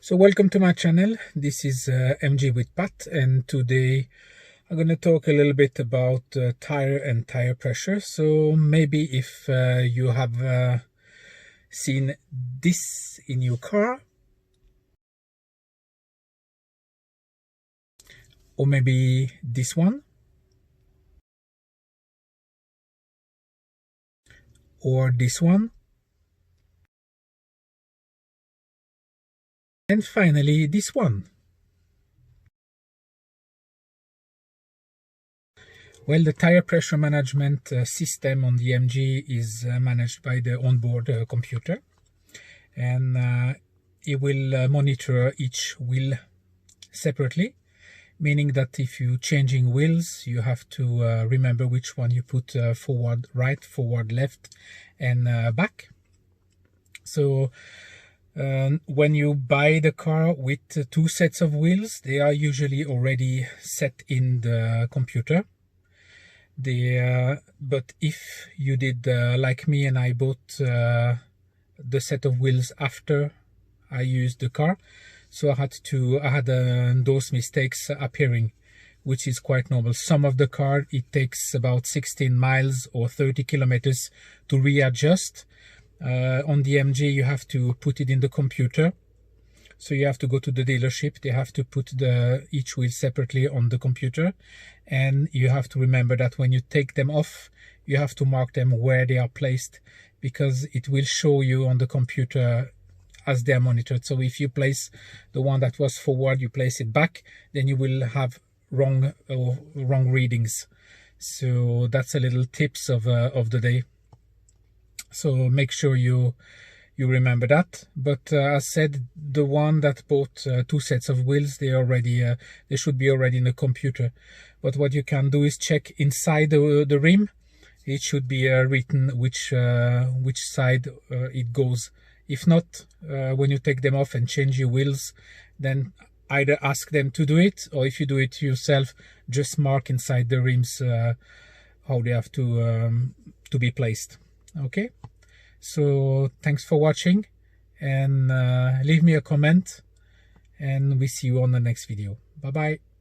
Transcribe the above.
So welcome to my channel. This is MG with Pat, and today I'm going to talk a little bit about tire and tire pressure. So maybe if you have seen this in your car, or maybe this one, or this one, and finally this one. Well, the tire pressure management system on the MG is managed by the onboard computer, and it will monitor each wheel separately, meaning that if you're changing wheels, you have to remember which one you put forward right, forward left, and back. So when you buy the car with two sets of wheels, they are usually already set in the computer. But if you did like me and I bought the set of wheels after I used the car, so I had those mistakes appearing, which is quite normal. Some of the car, it takes about 16 miles or 30 kilometers to readjust. On the MG, you have to put it in the computer. So you have to go to the dealership. They have to put each wheel separately on the computer. And you have to remember that when you take them off, you have to mark them where they are placed, because it will show you on the computer as they are monitored. So if you place the one that was forward, you place it back, then you will have wrong readings. So that's a little tips of the day. So make sure you remember that. But as said, the one that bought two sets of wheels, they should be already in the computer. But what you can do is check inside the rim. It should be written which side it goes. If not, when you take them off and change your wheels, then either ask them to do it, or if you do it yourself, just mark inside the rims how they have to be placed. Okay, so thanks for watching, and leave me a comment, and we see you on the next video. Bye bye.